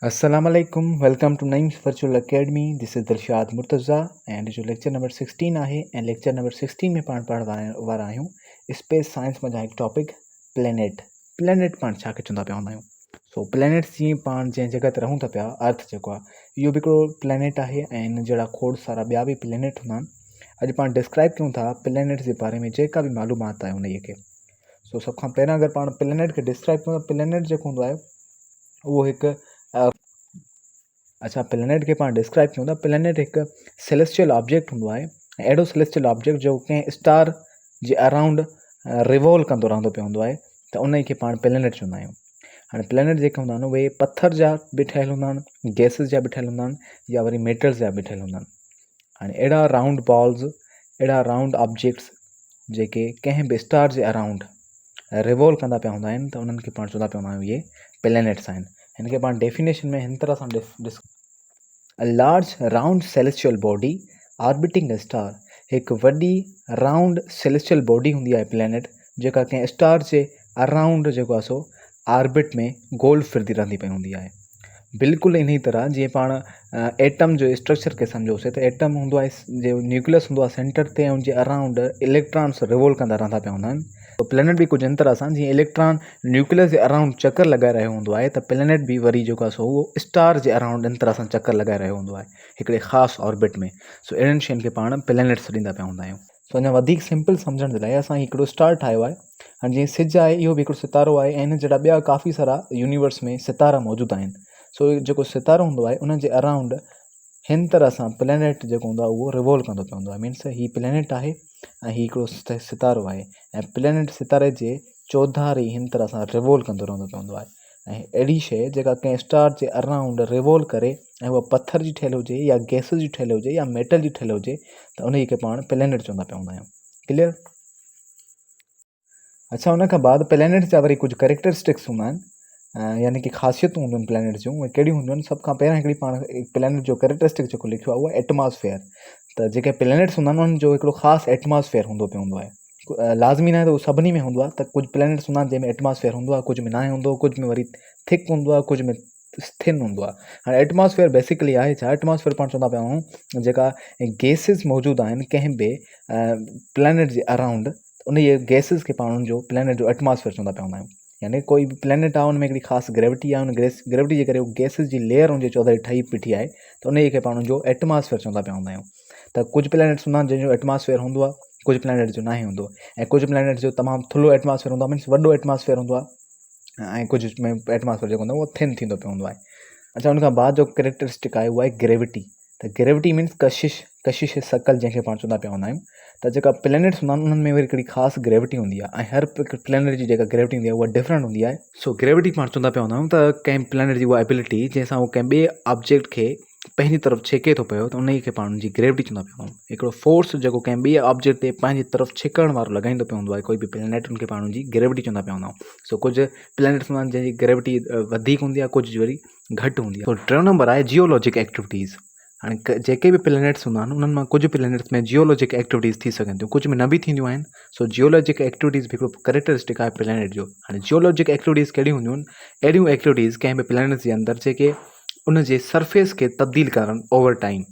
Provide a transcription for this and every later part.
Assalamu alaikum. Welcome to Naeem's Virtual Academy. This is Dilshad Murtaza and जो lecture number 16 आहे ऐं lecture number 16 में पाण पढ़ण वारा आहियूं स्पेस साइंस में जा हिकु टॉपिक प्लैनेट पाण छा खे चवंदा पिया हूंदा आहियूं। सो प्लैनेट्स जीअं पाण जंहिं जॻह ते रहूं था पिया अर्थ जेको आहे इहो बि हिकिड़ो प्लैनेट आहे ऐं इन जहिड़ा खोड़ सारा ॿिया बि प्लैनेट हूंदा आहिनि। अॼु पाण डिस्क्राइब कयूं था प्लैनेट्स जे बारे में जेका बि मालूमात आहे उन खे। सो सभ खां पहिरियां अगरि पाण प्लैनेट खे डिस्क्राइब कयूं त प्लैनेट जेको हूंदो आहे उहो हिकु प्लैनेट खे पाण डिस्क्राइब कयूं था। प्लैनेट हिकु सेलेस्टियल ऑब्जेक्ट हूंदो आहे ऐं अहिड़ो सेलेस्टियल ऑब्जेक्ट जो कंहिं स्टार जे अराउंड रिवॉल्व कंदो रहंदो पियो हूंदो आहे त उन खे पाण प्लैनेट चवंदा आहियूं। हाणे प्लैनेट जेके हूंदा आहिनि उहे पथर जा बि ठहियलु हूंदा आहिनि, गैसिस जा बि ठहियलु हूंदा आहिनि या वरी मेटल्स जा बि ठहियलु हूंदा आहिनि। हाणे अहिड़ा राउंड बॉल्स, अहिड़ा राउंड ऑब्जेक्ट्स जेके कंहिं बि स्टार जे अराउंड रिवॉल्व कंदा पिया हूंदा आहिनि त उन्हनि खे पाण चवंदा पिया हूंदा आहियूं इहे प्लैनेट्स आहिनि। हिन खे पाण डेफिनेशन में हिन तरह सां A large round celestial body orbiting a star। हिकु वॾी राउंड सेलेस्टियल बॉडी हूंदी आहे प्लैनेट जेका कंहिं स्टार जे अराउंड जेको आहे सो ऑर्बिट में गोल फिरदी रहंदी पई हूंदी आहे। बिल्कुलु इन ई तरह जीअं पाण एटम जो स्ट्रक्चर खे सम्झोसीं त एटम हूंदो आहे जो न्यूक्लियस हूंदो आहे सेंटर ते ऐं उनजे अराउंड इलेक्ट्रॉन्स रिवॉल्व कंदा रहंदा पिया हूंदा आहिनि। तो प्लैनेट बि कुझु इन तरह सां जीअं इलेक्ट्रॉन न्यूक्लियस जे अराउंड चकर लॻाए रहियो हूंदो आहे त प्लैनेट बि वरी जेको आहे सो उहो स्टार जे अराउंड इन तरह सां चकर लॻाए रहियो हूंदो आहे हिकिड़े ख़ासि ऑर्बिट में। सो अहिड़नि शयुनि खे पाण प्लैनेट्स ॾींदा पिया हूंदा आहियूं। सो अञा वधीक सिंपल सम्झण जे लाइ असां हिकिड़ो स्टार ठाहियो आहे। हाणे जीअं सिज आहे इहो बि हिकिड़ो सितारो आहे ऐं इन जहिड़ा ॿिया काफ़ी सारा यूनिवर्स में सितारा मौजूदु आहिनि। सो जेको सितारो हूंदो आहे उन जे अराउंड हिन तरह सां प्लैनेट जेको हूंदो आहे उहो रिवॉल्व कंदो पियो हूंदो आहे। मीन्स हीअ प्लैनेट आहे ऐं हीअ हिकिड़ो सितारो आहे ऐं प्लैनेट सितारे जे चौधारी हिन तरह सां रिवॉल्व कंदो रहंदो पियो हूंदो आहे। ऐं अहिड़ी शइ जेका कंहिं स्टार जे अराउंड रिवॉल्व करे ऐं उहा पथर जी ठहियलु हुजे या गैस जी ठहियलु हुजे या मेटल जी ठहियलु हुजे त उन खे पाण प्लैनेट चवंदा पिया हूंदा आहियूं। क्लियर? अच्छा, उन खां बाद प्लैनेट जा वरी कुझु कैरेक्टरिस्टिक्स हूंदा आहिनि, यानी कि ख़ासियतूं हूंदियूं आहिनि प्लैनेट जूं। उहे कहिड़ियूं हूंदियूं आहिनि? सभ खां पहिरियां हिकिड़ी पाण प्लैनेट जो कैरेक्टरिस्टिक जेको लिखियो आहे उहो एटमॉस्फेयर। त जेके प्लैनेट्स हूंदा आहिनि उन्हनि जो हिकिड़ो ख़ासि एटमॉस्फेयर हूंदो पियो हूंदो आहे। लाज़मी न आहे त उहो सभिनी में हूंदो आहे, त कुझु प्लैनेट्स हूंदा आहिनि जंहिंमें एटमॉस्फेयर हूंदो आहे, कुझु में न हूंदो, कुझु में वरी थिक हूंदो आहे, कुझु में थिन हूंदो आहे। हाणे एटमॉस्फेयर बेसिकली आहे छा? एटमॉस्फेयर पाण चवंदा पिया आहियूं जेका गैसिस मौजूदु आहिनि कंहिं बि प्लैनेट जे अराउंड, उन इहे गैसिस खे पाण उनजो प्लैनेट जो एटमॉस्फेयर चवंदा पिया हूंदा आहियूं। यानी कोई बि प्लैनेट आहे उन में हिकिड़ी ख़ासि ग्रेविटी आहे, उन ग्रेविटी जे करे उहो गैसिस जी लेयर उनजे चौधारी ठही बीठी आहे त उन खे पाण उनजो एटमॉस्फेयर चवंदा पिया हूंदा आहियूं। त कुझु प्लैनेट्स हूंदा आहिनि जंहिंजो एटमॉस्फेयर हूंदो आहे, कुझु प्लैनेट जो न हूंदो, ऐं कुझु प्लैनेट जो तमामु थुल्हो एटमॉस्फेयर हूंदो आहे, मीन्स वॾो एटमॉस्फेयर हूंदो आहे, ऐं कुझु में एटमॉस्फेयर जेको हूंदो आहे उहो थिन थींदो पियो हूंदो आहे। अच्छा, उन खां बाद जो कैरेक्टरिस्टिक आहे उहा आहे ग्रेविटी। त ग्रेविटी मीन्स कशिश शकल जंहिंखे पाण चवंदा पिया हूंदा आहियूं। त जेका प्लैनेट्स हूंदा आहिनि उन्हनि में वरी हिकिड़ी ख़ासि ग्रेविटी हूंदी आहे ऐं हर प्लैनेट जी जेका ग्रेविटी हूंदी आहे उहा डिफरेंट हूंदी आहे। सो ग्रेविटी पाण चवंदा पिया हूंदा आहियूं त कंहिं प्लैनेट जी उहा एबिलिटी जंहिंसां उहो कंहिं ॿिए ऑब्जेक्ट खे पंहिंजी तरफ़ छिके थो पियो त उन खे पाण उनजी ग्रेविटी चवंदा पिया हूंदा आहियूं। हिकिड़ो फोर्स जेको कंहिं ॿिए ऑब्जेक्ट ते पंहिंजी तरफ़ छिकण वारो लॻाईंदो पियो हूंदो आहे कोई बि प्लैनेट, उनखे पाण उनजी ग्रेविटी चवंदा पिया हूंदा आहियूं। सो कुझु प्लैनेट्स हूंदा आहिनि जंहिंजी ग्रेविटी वधीक हूंदी आहे, कुझु वरी घटि हूंदी आहे। सो टियों नंबर आहे जियोलॉजिक एक्टिविटीज़। हाणे जेके बि प्लैनेट्स हूंदा आहिनि उन्हनि मां कुझु प्लैनेट्स में जियोलॉजिक एक्टिविटीज़ थी सघनि थियूं, कुझु में न बि थींदियूं आहिनि। सो जियोलॉजिक एक्टिविटीज़ बि हिकिड़ो कैरेक्टरिस्टिक आहे प्लैनेट जो। हाणे जियोलॉजिक एक्टिविटीज़ कहिड़ियूं हूंदियूं आहिनि? अहिड़ियूं एक्टिविटीज़ कंहिं बि प्लैनेट्स जे अंदरि जेके उन जे सरफेस खे तब्दील करणु ओवर टाइम,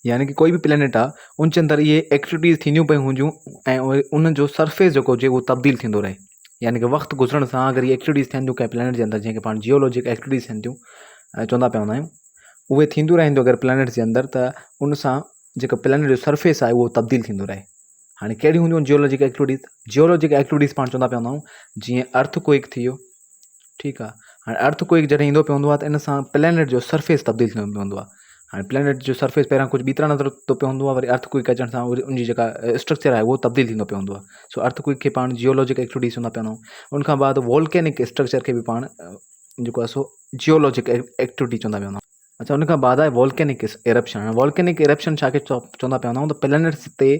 यानी कि कोई बि प्लैनेट आहे उन जे अंदरि इहे एक्टिविटीज़ थींदियूं पियूं हुजूं ऐं उन जो सरफेस जेको हुजे उहो तब्दील थींदो रहे। यानी कि वक़्तु गुज़रण सां अगरि इहे एक्टिविटीज़ थियनि थियूं कंहिं प्लैनेट जे अंदरि जंहिंखे पाण जियोलॉजिक एक्टिविटीज़ थियनि थियूं चवंदा पिया हूंदा आहियूं, उहे थींदियूं रहंदियूं अगरि प्लैनेट जे अंदरि, त उन सां जेका प्लैनेट जो सरफेस आहे उहो तब्दील थींदो रहे। हाणे कहिड़ियूं हूंदियूं आहिनि जियोलॉजिक एक्टिविटीज़? जियोलॉजिक एक्टिविटीज़ पाण चवंदा पिया हूंदा आहियूं जीअं अर्थक्वेक थी वियो, ठीकु आहे। हाणे अर्थक्वेक जॾहिं ईंदो पियो हूंदो आहे त इन सां प्लैनेट जो सरफेस तब्दील थींदो पियो हूंदो आहे। हाणे प्लैनेट जो सरफेस पहिरियां कुझु ॿी तरह नज़र थो पियो हूंदो आहे, वरी अर्थक्वेक अचण सां उनजी जेका स्ट्रक्चर आहे उहो तब्दील थींदो पियो हूंदो आहे। सो अर्थक्वेक खे पाण जियोलॉजिक एक्टिविटीज़ चवंदा पिया हूंदा आहियूं। उनखां बाद वॉल्केनिक स्ट्रक्चर खे बि पाण जेको आहे सो जियोलॉजिक एक्टिविटी चवंदा पिया हूंदा आहियूं। अच्छा, उनखां बाद आहे वॉल्केनिक इरप्शन। वॉल्केनिक इरप्शन छा खे चवंदा पिया हूंदा आहियूं? त प्लैनेट्स ते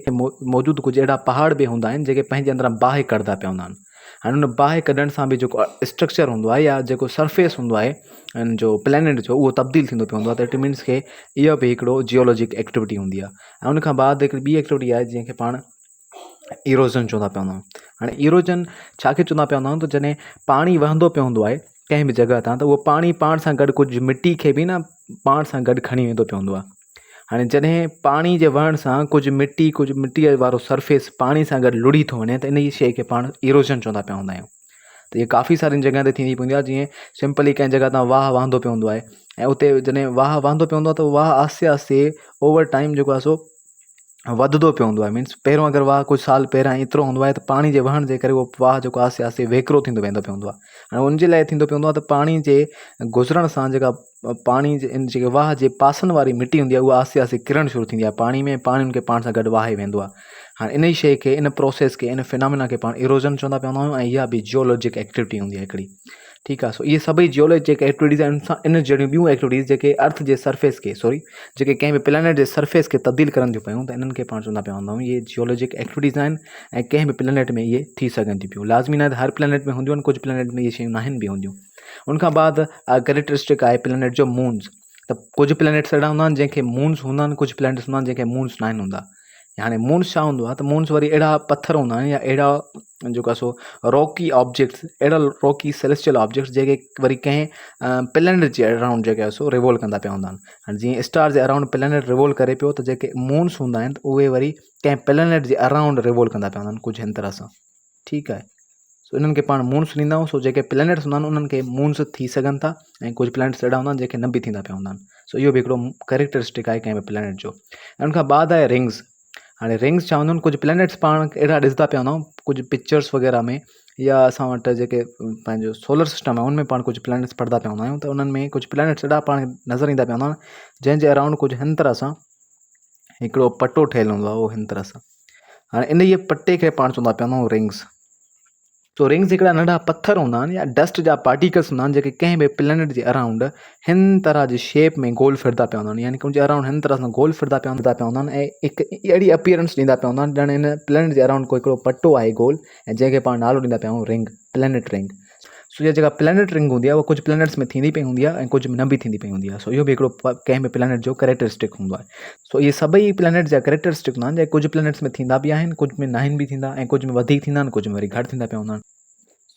मौजूदु कुझु अहिड़ा पहाड़ बि हूंदा आहिनि जेके पंहिंजे अंदरां बाहि कढंदा पिया हूंदा आहिनि। हाणे उन बाहि कढण सां बि जेको स्ट्रक्चर हूंदो आहे या जेको सरफेस हूंदो आहे इन जो प्लैनेट जो उहो तब्दील थींदो पियो हूंदो आहे। त इट मीन्स के इहा बि हिकिड़ो जियोलॉजिक एक्टिविटी हूंदी आहे। ऐं उनखां बाद हिकिड़ी ॿी एक्टिविटी आहे जंहिंखे पाण इरोजन चवंदा पिया हूंदा आहियूं। हाणे इरोजन छा खे चवंदा पिया हूंदा आहियूं? त जॾहिं पाणी वहंदो पियो हूंदो आहे कंहिं बि जॻह तां, त उहो पाणी पाण सां गॾु कुझु मिटी खे बि न पाण सां गॾु खणी वेंदो पवंदो आहे। हाणे जॾहिं पाणी जे वहण सां कुझु मिटीअ वारो सरफेस पाणी सां गॾु लुड़ी थो वञे, त इन जी शइ खे पाण इरोजन चवंदा पिया हूंदा आहियूं। त इहे काफ़ी सारियुनि जॻह ते थींदी पवंदी आहे। जीअं सिंपली कंहिं जॻह तां वाह वहंदो पवंदो आहे, ऐं उते जॾहिं वाह वहंदो पवंदो आहे त वाह आहिस्ते आहिस्ते ओवर टाइम जेको आहे सो वधंदो पवंदो आहे। मीन्स पहिरियों अगरि वाह कुझु साल पहिरियां एतिरो हूंदो आहे, त पाणी जे वहण जे करे उहो वाह जेको आहिस्ते आहिस्ते वेकिरो थींदो वेंदो पवंदो आहे। हाणे उनजे लाइ थींदो पवंदो आहे त पाणी जे गुज़रण सां जेका पाणी जे जेके वाह जे पासनि वारी मिटी हूंदी आहे, उहा आहिस्ते आहिस्ते किरण शुरू थींदी आहे पाणी में, पाणी उनखे पाण सां गॾु वाहे वेंदो आहे। हाणे इन शइ खे, इन प्रोसेस खे, इन फिनोमिना खे पाण इरोजन चवंदा पवंदा आहियूं, ऐं इहा बि जियोलॉजिक एक्टिविटी हूंदी आहे हिकिड़ी। ठीकु आहे। सो इहे सभई जियोलॉजिक एक्टिविटीज़ आहिनि। सां इन जहिड़ियूं ॿियूं एक्टिविटीज़ जेके अर्थ जे सरफेस खे जेके कंहिं बि प्लेनेट जे सरफेस खे तब्दील करनि थियूं पियूं, त इन्हनि खे पाण चवंदा पिया हूंदा आहियूं इहे जियोलॉजिक एक्टिविटीज़ आहिनि। ऐं कंहिं बि प्लेनेट में इहे थी सघनि थियूं पियूं। लाज़मी न आहे त हर प्लेनेट में हूंदियूं आहिनि, कुझु प्लेनेट में इहे शयूं न आहिनि बि हूंदियूं। उनखां बाद कैरेक्टरिस्टिक आहे प्लेनेट जो मून्स। त कुझु प्लेनेट्स अहिड़ा हूंदा आहिनि जंहिंखे मून्स हूंदा आहिनि, कुझु प्लेनेट्स हूंदा आहिनि जंहिंखे मून्स न आहिनि हूंदा। हाणे मून्स छा हूंदो आहे, त मून्स वरी अहिड़ा पथर हूंदा आहिनि या अहिड़ा जेको आहे सो रॉकी ऑब्जेक्ट्स, अहिड़ा रॉकी सेलेस्टियल ऑब्जेक्ट्स जेके वरी कंहिं प्लेनेट जे अराउंड जेके आहे सो रिवॉल्व कंदा पिया हूंदा आहिनि। हाणे जीअं स्टार जे अराउंड प्लेनेट रिवॉल्व करे पियो, त जेके मून्स हूंदा आहिनि उहे वरी कंहिं प्लेनेट जे अराउंड रिवॉल्व कंदा पिया हूंदा आहिनि कुझु हिन तरह सां। ठीकु आहे। सो इन्हनि खे पाण मून्स ॾींदा आहियूं। सो जेके प्लेनेट्स हूंदा आहिनि उन्हनि खे मून्स थी सघनि था, ऐं कुझु प्लेनेट्स अहिड़ा हूंदा आहिनि जेके न बि थींदा पिया हूंदा आहिनि। सो इहो बि हिकिड़ो कैरेक्टरिस्टिक आहे कंहिं बि प्लेनेट जो। ऐं उनखां बाद आहे रिंग्स। हाणे रिंग्स छा हूंदियूं आहिनि, कुझु प्लेनेट्स पाण अहिड़ा ॾिसंदा पिया हूंदा आहियूं कुझु पिक्चर्स वग़ैरह में, या असां वटि जेके पंहिंजो सोलर सिस्टम आहे उनमें पाण कुझु प्लेनेट्स पढ़ंदा पिया हूंदा आहियूं। त उन्हनि में कुझु प्लेनेट्स अहिड़ा पाण नज़र ईंदा पिया हूंदा आहिनि जंहिंजे अराउंड कुझु हिन तरह सां हिकिड़ो पटो ठहियलु हूंदो आहे, उहो हिन तरह सां। हाणे इन इहे पटे खे पाण चवंदा पिया हूंदा आहियूं रिंग्स। सो रिंग्स हिकिड़ा नंढा पत्थर हूंदा आहिनि या डस्ट जा पार्टिकल्स हूंदा आहिनि जेके कंहिं बि प्लेनेट जे अराउंड हिन तरह जी शेप में गोल फिरदा पिया हूंदा आहिनि, यानी कि उनजे अराउंड हिन तरह सां गोल फिरदा पिया हूंदा आहिनि, ऐं हिकु अहिड़ी अपीयरेंस ॾींदा पिया हूंदा आहिनि ॼण हिन प्लेनेट जे अराउंड कोई हिकिड़ो पटो आहे गोल, ऐं जंहिंखे पाण नालो ॾींदा पिया आहियूं रिंग, प्लेनेट रिंग। सो इहा जेका प्लेनेट रिंग हूंदी आहे उहा कुझु प्लेनेट्स में थींदी पई हूंदी आहे ऐं कुझु में न बि थींदी पई हूंदी आहे। सो इहो बि हिकिड़ो कंहिं बि प्लेनेट जो कैरेक्टरिस्टिक हूंदो आहे। सो इहे सभई प्लेनेट जा कैरेक्टरिस्टिक हूंदा आहिनि, जेके कुझु प्लेनेट्स में थींदा बि आहिनि, कुझु में न आहिनि बि थींदा, ऐं कुझु में वधीक थींदा आहिनि, कुझु में वरी घटि थींदा पिया हूंदा आहिनि।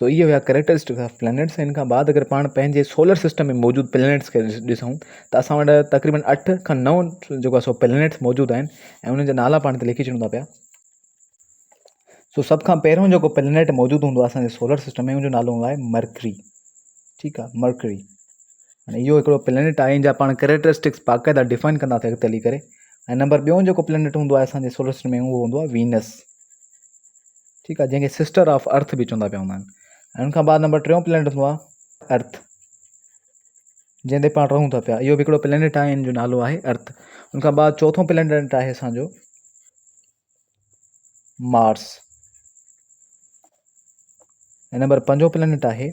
सो इहे हुआ कैरेक्टरिस्टिक्स ऑफ प्लेनेट्स। हिन खां बाद अगरि पाण पंहिंजे सोलर सिस्टम में मौजूदु प्लेनेट्स खे ॾिसूं, त असां वटि तक़रीबन 8 खां 9 जेको आहे सो प्लेनेट्स मौजूदु आहिनि, ऐं उन्हनि जा नाला पाण ते लिखी छॾूं था पिया। सो सभ खां पहिरियों जेको प्लेनेट मौजूदु हूंदो आहे असांजे सोलर सिस्टम में, उनजो नालो हूंदो आहे मर्करी। ठीकु आहे, मर्करी। हाणे इहो हिकिड़ो प्लेनेट आहे, इन जा पाण कैरेक्टरिस्टिक्स बाक़ाइदा डिफाइन कंदासीं अॻिते हली करे। ऐं नंबर ॿियों जेको प्लेनेट हूंदो आहे असांजे सोलर सिस्टम में, उहो हूंदो आहे वीनस। ठीकु आहे, जंहिंखे सिस्टर ऑफ अर्थ बि चवंदा पिया हूंदा आहिनि। ऐं उनखां बाद नंबर 3 प्लेनेट हूंदो आहे अर्थ, जंहिं ते पाण रहूं था पिया। इहो बि हिकिड़ो प्लेनेट आहे, इन जो नालो आहे अर्थ। उनखां बाद चोथों प्लेनेट आहे असांजो मार्स। ऐं नंबर 5 प्लेनेट आहे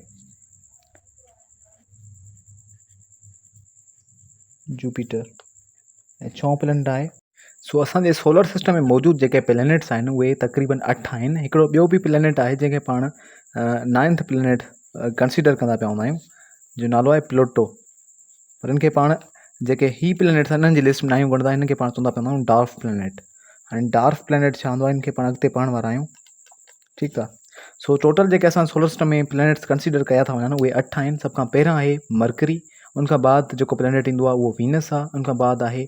जुपिटर। ऐं 6 प्लेनेट आहे। सो असांजे सोलर सिस्टम में मौजूदु जेके प्लेनेट्स आहिनि उहे तक़रीबन 8 आहिनि। हिकिड़ो ॿियो बि प्लेनेट आहे जंहिंखे पाण 9th प्लेनेट कंसीडर कंदा पिया हूंदा आहियूं, जो नालो आहे प्लूटो। पर इनखे पाण जेके ही प्लेनेट्स आहिनि इन्हनि जी लिस्ट में आहियूं ॻणंदा आहिनि, इनखे पाण चवंदा पिया हूंदा आहियूं डार्क प्लेनेट। हाणे डार्क प्लेनेट छा हूंदो आहे, इनखे पाण अॻिते पढ़ण वारा आहियूं। ठीकु आहे। सो टोटल जेके असां सोलर सिस्टम में प्लेनेट्स कंसीडर कया था वञनि उहे 8 आहिनि। सभ खां पहिरियां आहे मर्करी, उनखां बाद जेको प्लेनेट ईंदो आहे उहो वीनस आहे, उनखां बाद आहे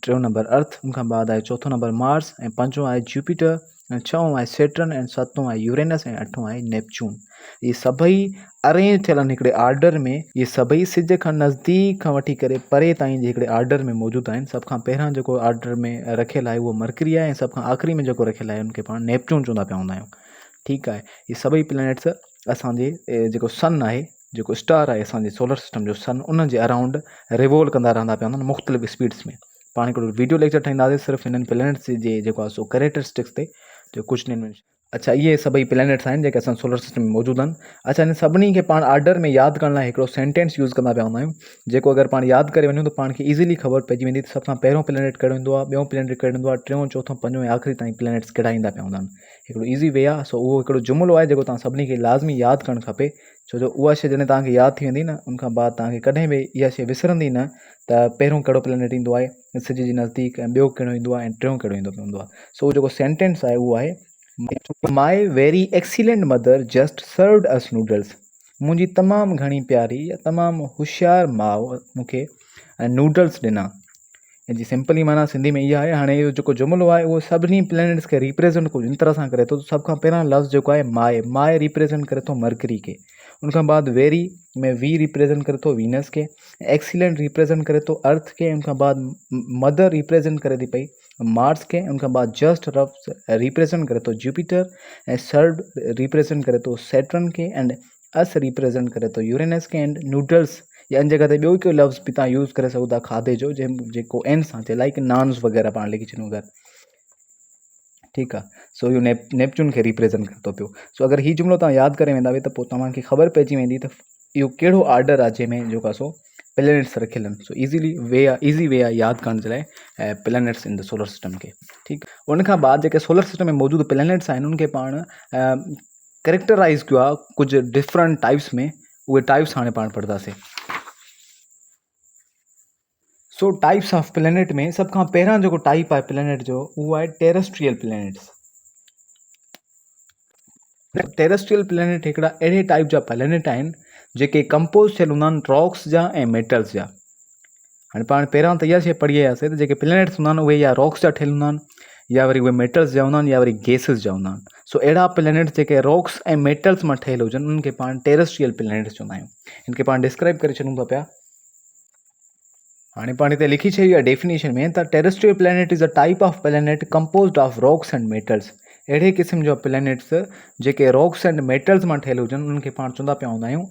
3 नंबर अर्थ, उनखां बाद आहे 4 नंबर मार्स, ऐं 5 आहे जुपिटर, ऐं 6 आहे सैटर्न, ऐं 7 आहे यूरेनस, ऐं 8 आहे नेपच्यून। इहे सभई अरेंज थियल आहिनि हिकिड़े आर्डर में। इहे सभई सिज खां नज़दीक खां वठी करे परे ताईं जे हिकिड़े आर्डर में मौजूदु आहिनि। सभ खां पहिरियां जेको आर्डर में रखियलु आहे उहो मर्करी आहे, ऐं सभ खां आख़िरी में जेको रखियलु आहे उनखे पाण नेपच्यून चवंदा पिया हूंदा आहियूं। ठीकु आहे। इहे सभई प्लेनेट्स असांजे जेको सन आहे, जेको स्टार आहे असांजे सोलर सिस्टम जो सन, उन जे अराउंड रिवॉल्व कंदा रहंदा पिया हूंदा आहिनि मुख़्तलिफ़ स्पीड्स में। पाण हिकिड़ो वीडियो लेक्चर ठाहींदासीं सिर्फ़ु हिननि प्लेनेट्स जे जेको आहे सो कैरेक्टरिस्टिक्स ते, जो कुझु ॾींहंनि में। अच्छा, इहे सभई प्लेनेट्स आहिनि जेके असां सोलर सिस्टम में मौजूदु आहिनि। अच्छा, इन सभिनी खे पाण आर्डर में यादि करण लाइ हिकिड़ो सेंटेंस यूज़ कंदा पिया हूंदा आहियूं, जेको अगरि पाण यादि करे वञूं त पाण खे ईज़िली ख़बर पइजी वेंदी त सभ खां पहिरियों प्लेनेट कहिड़ो ईंदो आहे, ॿियों प्लेनेट कहिड़ो ईंदो आहे, 3, 4, 5 ऐं आख़िरी ताईं प्लेनेट्स कहिड़ा ईंदा पिया हूंदा आहिनि। हिकिड़ो ईज़ी वे आहे। सो उहो हिकिड़ो जुमिलो आहे जेको तव्हां सभिनी खे लाज़मी यादि करणु खपे, छो जो उहा शइ जॾहिं तव्हांखे यादि थी वेंदी न, उनखां बाद तव्हांखे कॾहिं बि इहा शइ विसरंदी न त पहिरियों कहिड़ो प्लेनेट ईंदो आहे सिज जे नज़दीक, ऐं ॿियो कहिड़ो ईंदो आहे, ऐं टियों कहिड़ो ईंदो हूंदो आहे। सो उहो जेको सेंटेंस आहे उहो आहे my very excellent mother just served अस नूडल्स। मुंहिंजी तमामु घणी प्यारी या तमामु होशियारु माउ मूंखे नूडल्स ॾिना। जी सिंपली माना सिंधी में इहा आहे। हाणे इहो जेको जुमिलो आहे उहो सभिनी प्लैनेट्स खे रिप्रेज़ेंट कुझु इन तरह सां करे थो। सभ खां पहिरियां लफ़्ज़ जेको आहे माए, माए रिप्रेज़ेंट करे थो मरकरी खे। उन खां बाद वेरी में वी रिप्रेज़ेंट करे थो वीनस खे। एक्सीलेंट रिप्रेज़ेंट करे थो अर्थ खे। उन खां बाद मदर रिप्रेज़ेंट करे थी पई मार्स खे। उन खां बाद जस्ट रफ रिप्रेज़ेंट करे थो जुपिटर ऐं सर्ड रिप्रेज़ेंट करे थो सैटर्न खे एंड अस रिप्रेज़ेंट करे थो यूरेनस खे एंड नूडल्स या इन जॻह ते ॿियो हिकु लफ़्ज़ बि तव्हां यूज़ करे सघो था खाधे जो जेको एन सां थिए लाइक नान्स वग़ैरह पाण लिखी छॾूं था। ठीकु आहे। सो इहो नेपच्यून खे रिप्रेज़ेंट करे थो पियो। सो अगरि हीउ जुमिलो तव्हां यादि करे वेंदा त पोइ तव्हांखे ख़बर पइजी वेंदी त इहो कहिड़ो ऑर्डर आहे जंहिंमें जेको आहे सो प्लैनेट्स रखियल आहिनि। सो ईज़ी वे आहे यादि करण जे लाइ planets in the solar system खे। ठीकु। उन खां बाद जेके सोलर सिस्टम में मौजूदु प्लैनेट्स आहिनि उनखे पाण कैरेक्टराइज़ कयो आहे कुझु डिफरेंट टाइप्स में। उहे टाइप्स हाणे पाण पढ़ंदासीं। सो टाइप्स ऑफ प्लैनेट में सब खां पहिरियां जेको टाइप आहे प्लैनेट जो उहो आहे टेरेस्ट्रियल प्लैनेट्स। टेरेस्ट्रियल प्लैनेट हिकिड़ा अहिड़े टाइप जा प्लैनेट आहिनि जेके कंपोज़ थियल हूंदा आहिनि रॉक्स जा ऐं मेटल्स जा। हाणे पाण पहिरियां त इहा शइ पढ़ी आयासीं त जेके प्लैनेट्स हूंदा आहिनि उहे या रॉक्स जा ठहियल हूंदा आहिनि या वरी उहे मेटल्स जा हूंदा आहिनि या वरी गैसिस जा हूंदा आहिनि। सो अहिड़ा प्लैनेट्स जेके रॉक्स ऐं मेटल्स मां ठहियल हुजनि उन्हनि खे पाण टेरेस्ट्रियल प्लैनेट्स चवंदा आहियूं। हिन खे पाण डिस्क्राइब करे छॾूं था पिया। हाणे पाण हिते लिखी छॾी आहे डेफिनेशन में त terrestrial planet is a type of planet composed of rocks and metals. अहिड़े क़िस्म जा प्लैनेट्स जेके रॉक्स एंड मेटल्स मां ठहियल हुजनि उन्हनि खे पाण चवंदा पिया हूंदा आहियूं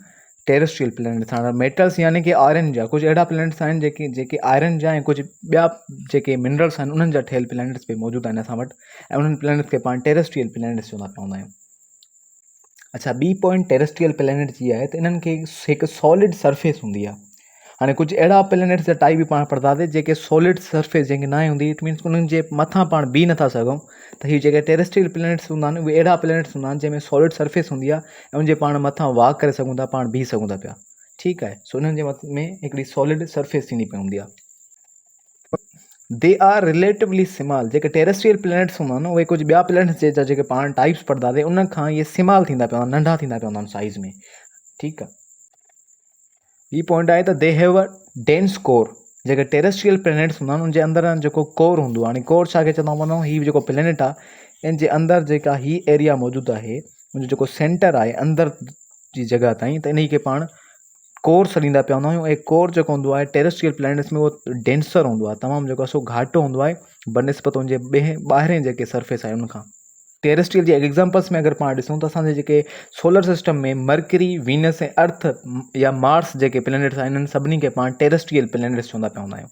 टेरेस्ट्रियल प्लैनेट्स। हाणे मेटल्स यानी कि आयरन जा कुझु अहिड़ा प्लैनेट्स आहिनि जेके आयरन जा ऐं कुझु ॿिया जेके मिनरल्स आहिनि उन्हनि जा ठहियल प्लैनेट्स बि मौजूदु आहिनि असां वटि ऐं उन्हनि प्लैनेट्स खे पाण टेरेस्ट्रियल प्लैनेट्स चवंदा पिया हूंदा आहियूं। अच्छा, ॿी पॉइंट टेरेस्ट्रियल प्लैनेट जी आहे त इन्हनि खे हिकु सॉलिड सरफेस हूंदी आहे। हाणे कुझु अहिड़ा प्लैनेट्स जा टाइप बि पाण पढ़ंदासीं जेके सॉलिड सरफेस जंहिंखे न हूंदी इट मीन्स उन्हनि जे मथां पाण बीह नथा सघूं। त हीअ जेके टेरेस्ट्रियल प्लैनेट्स हूंदा आहिनि उहे अहिड़ा प्लैनेट्स हूंदा आहिनि जंहिंमें सॉलिड सरफेस हूंदी आहे ऐं उनजे पाण मथां वॉक करे सघूं था, पाण बीह सघूं था पिया। ठीकु आहे। सो उन्हनि जे मथ में हिकिड़ी सॉलिड सरफेस थींदी पई हूंदी आहे। They are relatively small. जेके टेरेस्ट्रियल प्लैनेट्स हूंदा आहिनि उहे कुझु ॿिया प्लैनेट्स जा जेके पाण टाइप्स पढ़ंदासीं उन खां इहे स्मॉल थींदा पिया हूंदा, नंढा थींदा पिया हूंदा आहिनि साइज़ में। ठीकु आहे। ॿी पॉइंट आहे त they have a dense corps. जेके टेरेस्ट्रियल प्लैनेट्स हूंदा आहिनि उनजे अंदरि जेको कोर हूंदो आहे, हाणे कोर छा खे चवंदा वञूं, हीउ जेको प्लैनेट आहे इन जे अंदरि जेका ही एरिया मौजूदु आहे उनजो जेको सेंटर आहे अंदरि जी जॻह ताईं, त इन खे पाण कोर सॾींदा पिया हूंदा आहियूं। ऐं कोर जेको हूंदो आहे टेरेस्ट्रियल प्लैनेट्स में उहो डेंसर हूंदो आहे, तमामु जेको आहे सो घाटो हूंदो आहे बनिस्बत उनजे ॿाहिरें जेके सरफेस आहे उनखां। टेरेस्ट्रियल जे एग्ज़ाम्पल्स में अगरि पाण ॾिसूं त असांजे जेके सोलर सिस्टम में मरकरी, वीनस ऐं अर्थ या मार्स जेके प्लैनेट्स आहिनि इन्हनि सभिनी खे पाण टेरेस्ट्रियल प्लैनेट्स चवंदा पिया हूंदा आहियूं।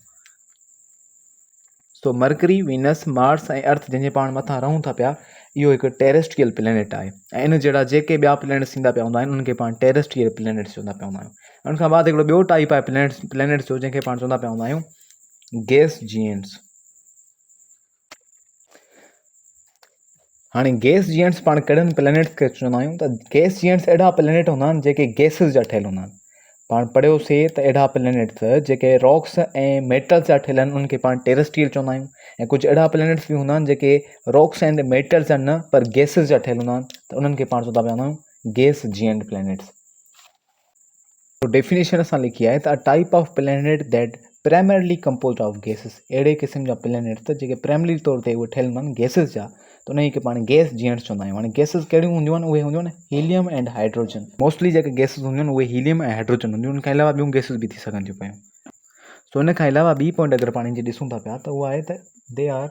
सो मरकरी, वीनस, मार्स ऐं अर्थ जंहिंजे पाण मथां रहूं था पिया इहो हिकु टेरेस्ट्रियल प्लैनेट आहे। ऐं इन जहिड़ा जेके ॿिया प्लैनेट्स थींदा पिया हूंदा आहिनि उनखे पाण टेरेस्ट्रियल प्लैनेट्स चवंदा पिया हूंदा आहियूं। उन खां बाद हिकिड़ो ॿियो टाइप आहे प्लैनेट्स जो जंहिंखे पाण चवंदा पिया हूंदा आहियूं गैस जीएंट्स। हाणे गैस जीएंट्स पाण कहिड़नि प्लैनेट्स खे चवंदा आहियूं त गैस जीएंट्स अहिड़ा प्लैनेट हूंदा आहिनि जेके गैसिस जा ठहियल हूंदा आहिनि। पाण पढ़ियोसीं त अहिड़ा प्लैनेट्स जेके रॉक्स ऐं मेटल्स जा ठहियल आहिनि उनखे पाण टेरेस्ट्रियल चवंदा आहियूं। ऐं कुझु अहिड़ा प्लैनेट्स बि हूंदा आहिनि जेके रॉक्स एंड मेटल्स जा न पर गैसिस जा ठहियल हूंदा आहिनि, त उन्हनि खे पाण चवंदा पिया हूंदा आहियूं गैस जीएंट प्लैनेट्स। तो डेफिनेशन असां लिखी आहे त a type of planet that primarily composed of gases. अहिड़े क़िस्म जा प्लैनेट्स त जेके प्राइमरी तौर ते उहे ठहियल हूंदा आहिनि गैसिस जा, त उन खे पाण गैस जीएंट्स चवंदा आहियूं। हाणे गैसिस कहिड़ियूं हूंदियूं आहिनि, उहे हूंदियूं आहिनि हीलियम एंड हाइड्रोजन। मोस्टली जेके गैसिस हूंदियूं आहिनि उहे हीलियम ऐं हाइड्रोजन हूंदियूं आहिनि। उन खां अलावा ॿियूं गैसिस बि थी सघनि थियूं पियूं। सो इन खां अलावा ॿी पॉइंट अगरि पाण जी ॾिसूं था पिया त उहा आहे त दे आर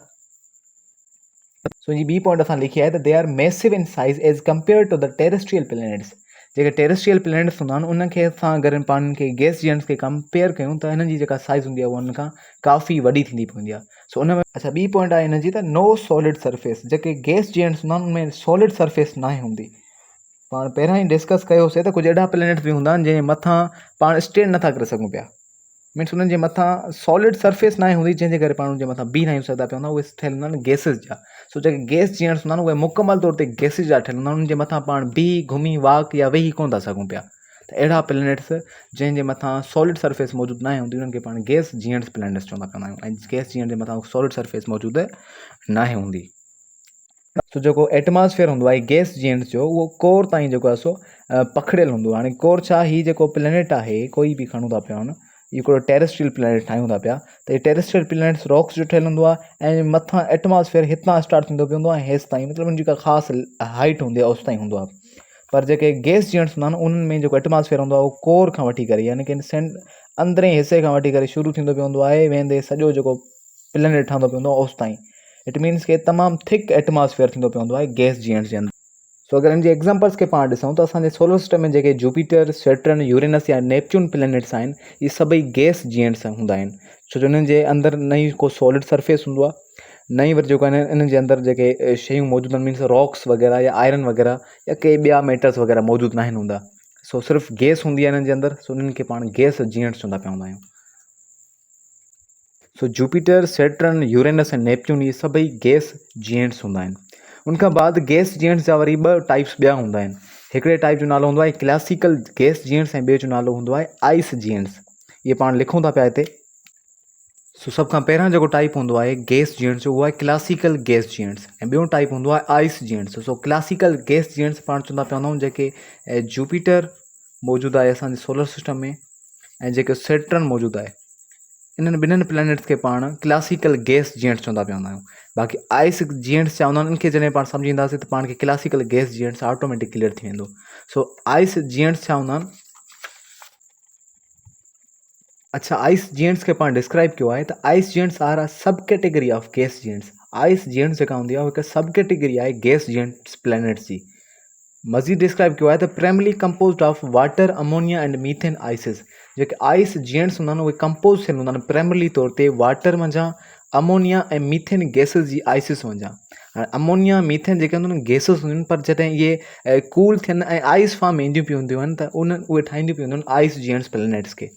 सो जी ॿी पॉइंट असां लिखी आहे त they are massive in size as compare to the terrestrial planets. जेके टेरेस्ट्रियल प्लैनेट्स हूंदा आहिनि उनखे असां अगरि पाण खे गैस जीएंट्स खे कंपेयर कयूं त हिननि जी जेका साइज़ हूंदी आहे उहा उनखां काफ़ी वॾी थींदी पवंदी आहे। सो उन में अच्छा ॿी पॉइंट आहे हिन जी त नो सॉलिड सरफेस। जेके गैस जीएंट्स हूंदा आहिनि उनमें सॉलिड सरफेस न हूंदी। पाण पहिरियां ई डिस्कस कयोसीं त कुझु अहिड़ा प्लैनेट्स बि हूंदा आहिनि जंहिं मथां पाण स्टैंड नथा करे सघूं पिया। मीन्स उन्हनि जे मथां सॉलिड सरफेस न हूंदी जंहिंजे करे पाण उनजे मथां बीह न सघंदा पिया हूंदा। उहे ठहियल हूंदा आहिनि गैसिस जा। सो जेके गैस जीएंट्स हूंदा आहिनि उहे मुकमल तौर ते गैसिस जा ठहियल हूंदा आहिनि। उनजे मथां पाण बीह, घुमी, वॉक या वेही कोन था सघूं पिया। त अहिड़ा प्लैनेट्स जंहिंजे मथां सॉलिड सरफेस मौजूदु न हूंदी उन्हनि खे पाण गैस जीएंट्स प्लैनेट्स चवंदा पिया आहियूं। ऐं गैस जीएंट जे मथां सॉलिड सरफेस मौजूदु न हूंदी। सो जेको एटमॉस्फेयर हूंदो आहे गैस जीएंट्स जो उहो कोर ताईं जेको आहे सो पखिड़ियल हूंदो आहे। हाणे कोर छा, हीउ जेको प्लेनेट आहे कोई बि खणूं था पिया हिकिड़ो टेरेस्ट्रियल प्लेनेट ठाहियूं था पिया, त हीउ टेरेस्ट्रियल प्लेनेट्स रॉक्स जो ठहियलु हूंदो आहे ऐं मथां एटमॉस्फेयर हितां स्टार्ट थींदो पियो हूंदो आहे हेसि ताईं, मतिलबु हुनजी का ख़ासि हाइट हूंदी आहे उस ताईं हूंदो आहे। पर जेके गैस जीएंट्स हूंदा आहिनि उन्हनि में जेको एटमॉस्फेयर हूंदो आहे उहो कोर खां वठी करे यानी कि अंदरें हिसे खां वठी करे शुरू थींदो पियो हूंदो आहे वेंदे सॼो जेको प्लेनेट ठहंदो पियो हूंदो आहे उस ताईं। इट मीन्स के तमामु थिक एटमॉस्फेयर थींदो पियो हूंदो आहे गैस जीएंट्स जे अंदरि। सो अगरि हिन जे एग्ज़ाम्पल्स खे पाण ॾिसूं त असांजे सोलर सिस्टम में जेके जुपिटर, सैटर्न, यूरेनस या नेपच्यून प्लेनेट्स आहिनि इहे सभई गैस जीएंट्स हूंदा आहिनि, छो जो हिननि जे अंदरि न ई को सॉलिड सरफेस हूंदो आहे, न ई वरी जेको आहे इन्हनि जे अंदरि जेके शयूं मौजूदु आहिनि मीन्स रॉक्स वग़ैरह या आयरन वग़ैरह या के ॿिया मेटल्स वग़ैरह मौजूदु न आहिनि हूंदा। सो सिर्फ़ु गैस हूंदी आहे हिननि जे अंदरि, सो उन्हनि खे पाण गैस जीएंट्स चवंदा पिया हूंदा आहियूं। सो जुपिटर, सैटर्न, यूरेनस ऐं नेपच्यून इहे सभई गैस जीएंट्स हूंदा आहिनि। उनखां बाद गैस जीएंट्स जा वरी ॿ टाइप्स ॿिया हूंदा आहिनि। हिकिड़े टाइप जो नालो हूंदो आहे क्लासिकल गैस जीएंट्स ऐं ॿिए जो नालो हूंदो आहे आइस जीएंट्स। इहे पाण लिखूं था पिया हिते। सो सभ खां पहिरियां जेको टाइप हूंदो आहे गैस जीएंट्स जो उहो आहे क्लासिकल गैस जीएंट्स ऐं ॿियो टाइप हूंदो आहे आइस जीएंट्स। सो क्लासिकल गैस जीएंट्स पाण चवंदा पिया हूंदा आहियूं जेके जुपिटर मौजूदु आहे असांजे सोलर सिस्टम में ऐं जेके सैटर्न मौजूदु आहे इन्हनि ॿिन्हिनि प्लैनेट्स खे पाण क्लासिकल गैस जीएंट्स चवंदा पिया हूंदा आहियूं। बाक़ी आइस जीएंट्स छा हूंदा आहिनि इनखे जॾहिं पाण सम्झींदासीं त पाण खे क्लासिकल गैस जीएंट्स ऑटोमेटिक क्लियर थी वेंदो। सो आइस जीएंट्स छा हूंदा आहिनि, अच्छा आइस जीएंट्स के पाण डिस्क्राइब किया है तो आइस जीएंट्स आर अ सब कैटेगरी ऑफ गैस जीएंट्स। आइस जीएंट्स जेका हूंदी आहे हिकु सब कैटेगरी आहे गैस जीएंट्स प्लैनेट्स जी। मज़ीद डिस्क्राइब किया है तो primarily composed of water, ammonia and methane ISIS. जेके आइस जीएंट्स हूंदा आहिनि उहे कंपोज थियल हूंदा आहिनि प्राइमली तौर ते वाटर मंझां, अमोनिया ऐं मीथेन गैसिस जी आइसिस मंझां। हाणे अमोनिया मीथेन जेके हूंदियूं आहिनि गैसिस हूंदियूं आहिनि, पर जॾहिं इहे कूल थियनि ऐं आइस फॉर्म में ईंदियूं पियूं हूंदियूं आहिनि त उहे ठाहींदियूं पियूं हूंदियूं आहिनि आइस जीएंट्स प्लैनेट्स के।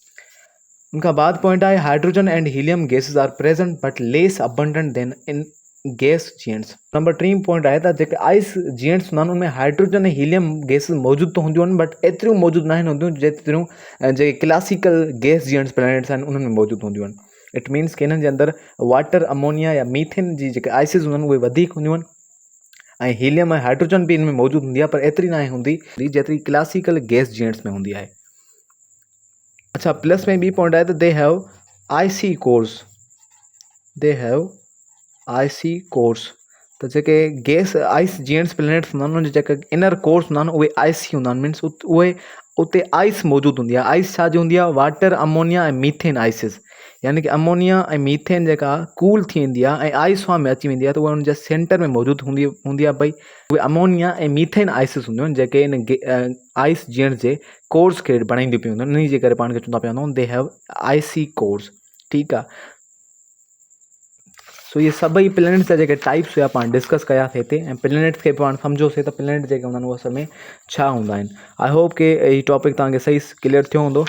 उनका बाद पॉइंट आहे hydrogen and helium gases are present but less abundant than in gas जीएंट्स। Number 3 point आहे त जेके आइस जीएंट्स हूंदा आहिनि उनमें हाइड्रोजन ऐं हीलियम गैसेस मौजूदु त हूंदियूं आहिनि बट एतिरियूं मौजूदु न आहिनि हूंदियूं जेतिरियूं जेके क्लासिकल गैस जीएंट्स प्लैनेट्स आहिनि उन्हनि में मौजूदु हूंदियूं आहिनि। इट मीन्स कि हिननि जे अंदरि वाटर, अमोनिया या मीथेन जी जेके आइसिस हूंदियूं आहिनि उहे वधीक हूंदियूं आहिनि ऐं हीलियम ऐं हाइड्रोजन बि इनमें मौजूदु हूंदी आहे, पर एतिरी न हूंदी जेतिरी क्लासिकल गैस जीएंट्स में हूंदी आहे। अच्छा प्लस में बी पॉइंट आहे त they have IC course, they have IC course. त जेके गैस आइस जीएंट्स प्लैनेट्स हूंदा आहिनि उनजा जेके इनर कोर्स हूंदा आहिनि उहे आइसी हूंदा आहिनि। मीन्स उहे उते आइस मौजूदु हूंदी आहे। आइस छा जी हूंदी आहे, वाटर, अमोनिया ऐं मीथेन आइसिस। यानी कि अमोनिया ऐं मीथेन जेका कूल थी वेंदी आहे ऐं आइस फॉर्म में अची वेंदी आहे त उहा हुनजे सेंटर में मौजूदु हूंदी आहे। भई उहे अमोनिया ऐं मीथेन आइसिस हूंदियूं आहिनि जेके इन आइस जीएंट्स जे कोर्स खे बणाईंदियूं पियूं हूंदियूं आहिनि। इन जे करे पाण खे चवंदा पिया हूंदा दे हैव आइसी कोर्स। ठीकु आहे। सो ये सभई प्लैनेट्स जा जेके टाइप्स हुआ पाण डिस्कस कयासीं हिते ऐं प्लैनेट्स खे पाण सम्झोसीं त प्लैनेट जेके हूंदा आहिनि उहे असल में छा हूंदा आहिनि। आई होप कि हीउ टॉपिक तव्हांखे सही क्लियर थियो हूंदो।